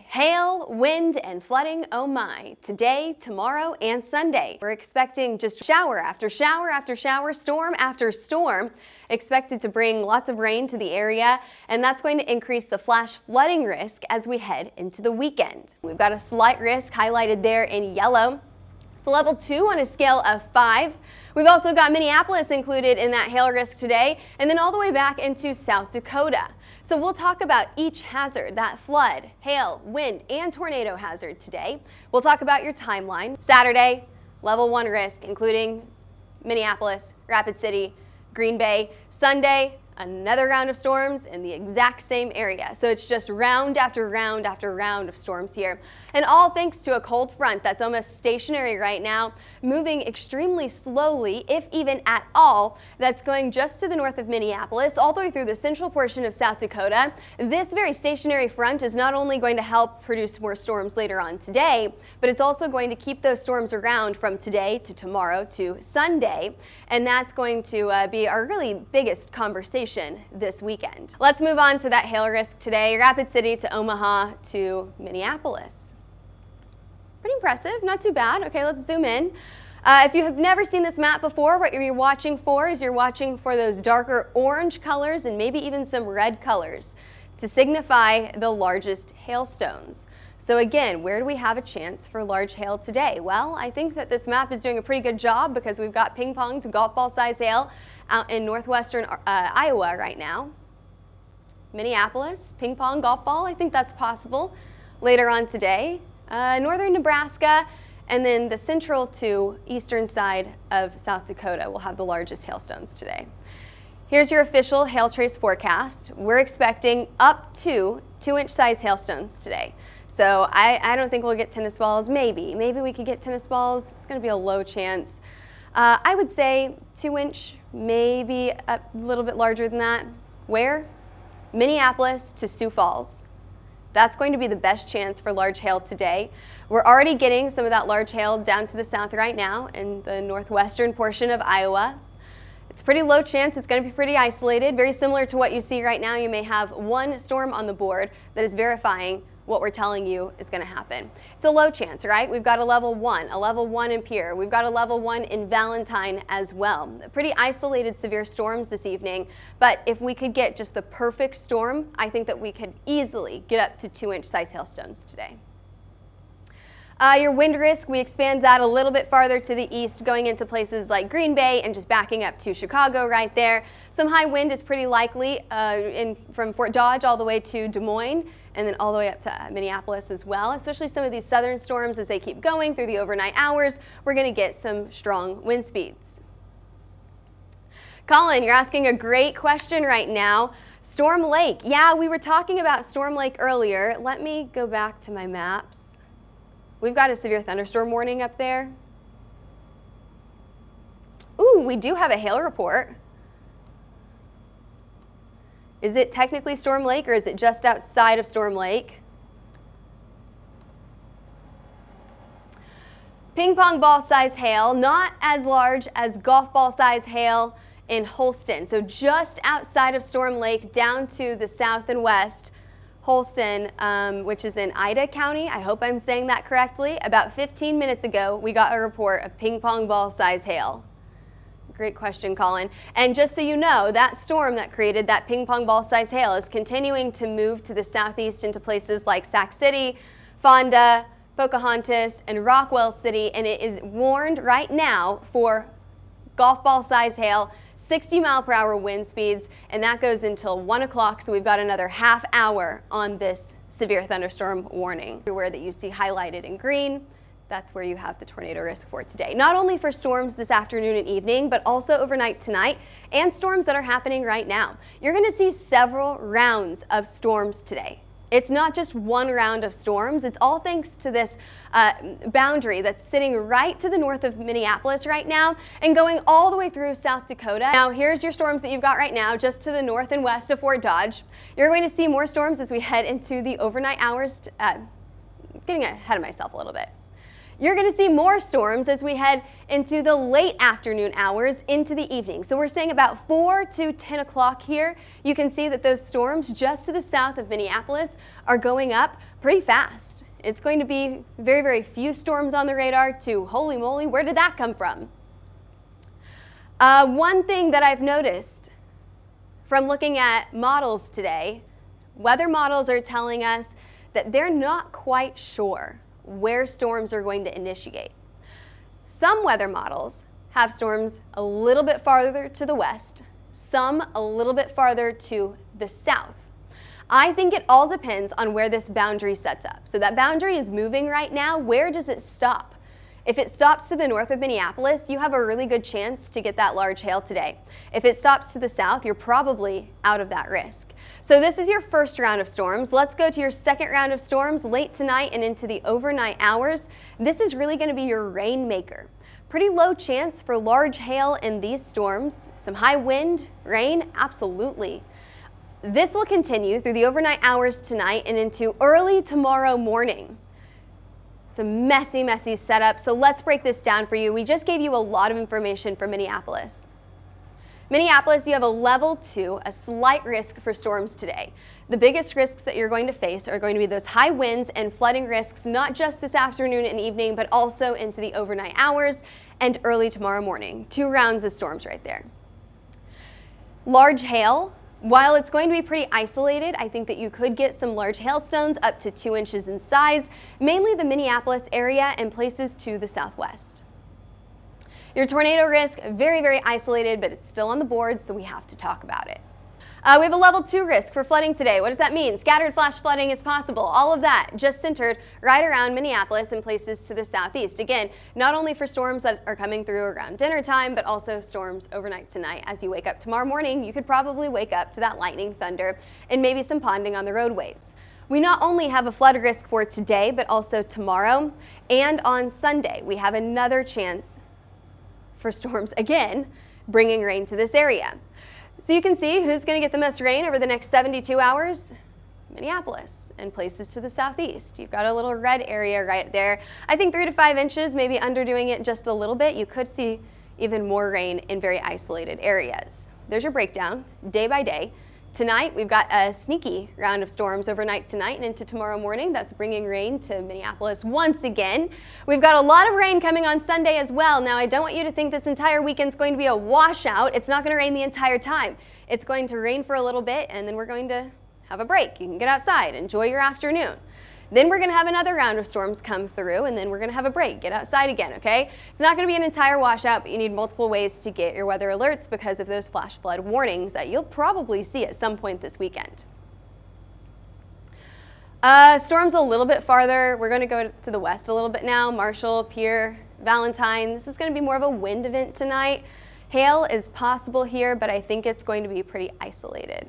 Hail, wind, and flooding, oh my. Today, tomorrow, and Sunday. We're expecting just shower after shower after shower, storm after storm, expected to bring lots of rain to the area, and that's going to increase the flash flooding risk as we head into the weekend. We've got a slight risk highlighted there in yellow. It's a level 2 on a scale of 5. We've also got Minneapolis included in that hail risk today, and then all the way back into South Dakota. So we'll talk about each hazard, that flood, hail, wind, and tornado hazard today. We'll talk about your timeline. Saturday, level 1 risk, including Minneapolis, Rapid City, Green Bay. Sunday, another round of storms in the exact same area. So it's just round after round after round of storms here. And all thanks to a cold front that's almost stationary right now, moving extremely slowly, if even at all, that's going just to the north of Minneapolis, all the way through the central portion of South Dakota. This very stationary front is not only going to help produce more storms later on today, but it's also going to keep those storms around from today to tomorrow to Sunday. And that's going to be our really biggest conversation this weekend. Let's move on to that hail risk today. Rapid City to Omaha to Minneapolis. Pretty impressive, not too bad. Okay, let's zoom in. If you have never seen this map before, what you're watching for is you're watching for those darker orange colors and maybe even some red colors to signify the largest hailstones. So again, where do we have a chance for large hail today? Well, I think that this map is doing a pretty good job because we've got ping pong to golf ball size hail out in northwestern Iowa right now. Minneapolis, ping pong, golf ball, I think that's possible later on today. Northern Nebraska, and then the central to eastern side of South Dakota will have the largest hailstones today. Here's your official HailTrace forecast. We're expecting up to 2-inch size hailstones today. So I don't think we'll get tennis balls. Maybe we could get tennis balls. It's going to be a low chance. I would say 2-inch, maybe a little bit larger than that. Where? Minneapolis to Sioux Falls. That's going to be the best chance for large hail today. We're already getting some of that large hail down to the south right now in the northwestern portion of Iowa. It's a pretty low chance. It's going to be pretty isolated, very similar to what you see right now. You may have one storm on the board that is verifying what we're telling you is going to happen. It's a low chance, right? We've got a level 1 in Pierre. We've got a level 1 in Valentine as well. Pretty isolated severe storms this evening, but if we could get just the perfect storm, I think that we could easily get up to 2-inch size hailstones today. Your wind risk, we expand that a little bit farther to the east, going into places like Green Bay and just backing up to Chicago right there. Some high wind is pretty likely from Fort Dodge all the way to Des Moines, and then all the way up to Minneapolis as well. Especially some of these southern storms as they keep going through the overnight hours, we're going to get some strong wind speeds. Colin, you're asking a great question right now. Storm Lake. Yeah, we were talking about Storm Lake earlier. Let me go back to my maps. We've got a severe thunderstorm warning up there. Ooh, we do have a hail report. Is it technically Storm Lake or is it just outside of Storm Lake? Ping pong ball size hail, not as large as golf ball size hail in Holston. So just outside of Storm Lake down to the south and west. Holston, which is in Ida County, I hope I'm saying that correctly. About 15 minutes ago, we got a report of ping pong ball size hail. Great question, Colin. And just so you know, that storm that created that ping pong ball size hail is continuing to move to the southeast into places like Sac City, Fonda, Pocahontas, and Rockwell City, and it is warned right now for golf ball size hail, 60-mile-per-hour wind speeds, and that goes until 1 o'clock, so we've got another half hour on this severe thunderstorm warning. Everywhere that you see highlighted in green, that's where you have the tornado risk for today. Not only for storms this afternoon and evening, but also overnight tonight, and storms that are happening right now. You're going to see several rounds of storms today. It's not just one round of storms. It's all thanks to this boundary that's sitting right to the north of Minneapolis right now and going all the way through South Dakota. Now, here's your storms that you've got right now just to the north and west of Fort Dodge. You're going to see more storms as we head into the overnight hours. Getting ahead of myself a little bit. You're going to see more storms as we head into the late afternoon hours into the evening. So we're saying about 4 to 10 o'clock here. You can see that those storms just to the south of Minneapolis are going up pretty fast. It's going to be very, very few storms on the radar to holy moly, where did that come from? One thing that I've noticed from looking at models today, weather models are telling us that they're not quite sure where storms are going to initiate. Some weather models have storms a little bit farther to the west, some a little bit farther to the south. I think it all depends on where this boundary sets up. So that boundary is moving right now. Where does it stop? If it stops to the north of Minneapolis, you have a really good chance to get that large hail today. If it stops to the south, you're probably out of that risk. So this is your first round of storms. Let's go to your second round of storms late tonight and into the overnight hours. This is really going to be your rainmaker. Pretty low chance for large hail in these storms. Some high wind, rain, absolutely. This will continue through the overnight hours tonight and into early tomorrow morning. It's a messy, messy setup, so let's break this down for you. We just gave you a lot of information from Minneapolis. Minneapolis, you have a level 2, a slight risk for storms today. The biggest risks that you're going to face are going to be those high winds and flooding risks, not just this afternoon and evening, but also into the overnight hours and early tomorrow morning. 2 rounds of storms right there. Large hail, while it's going to be pretty isolated, I think that you could get some large hailstones up to 2 inches in size, mainly the Minneapolis area and places to the southwest. Your tornado risk, very, very isolated, but it's still on the board, so we have to talk about it. We have a level 2 risk for flooding today. What does that mean? Scattered flash flooding is possible. All of that just centered right around Minneapolis and places to the southeast. Again, not only for storms that are coming through around dinner time, but also storms overnight tonight. As you wake up tomorrow morning, you could probably wake up to that lightning, thunder, and maybe some ponding on the roadways. We not only have a flood risk for today, but also tomorrow and on Sunday. We have another chance for storms again, bringing rain to this area. So you can see who's going to get the most rain over the next 72 hours? Minneapolis and places to the southeast. You've got a little red area right there. I think 3 to 5 inches, maybe underdoing it just a little bit. You could see even more rain in very isolated areas. There's your breakdown, day by day. Tonight, we've got a sneaky round of storms overnight tonight and into tomorrow morning. That's bringing rain to Minneapolis once again. We've got a lot of rain coming on Sunday as well. Now, I don't want you to think this entire weekend's going to be a washout. It's not going to rain the entire time. It's going to rain for a little bit, and then we're going to have a break. You can get outside, enjoy your afternoon. Then we're going to have another round of storms come through, and then we're going to have a break. Get outside again, okay? It's not going to be an entire washout, but you need multiple ways to get your weather alerts because of those flash flood warnings that you'll probably see at some point this weekend. Storms a little bit farther. We're going to go to the west a little bit now. Marshall, Pierre, Valentine. This is going to be more of a wind event tonight. Hail is possible here, but I think it's going to be pretty isolated.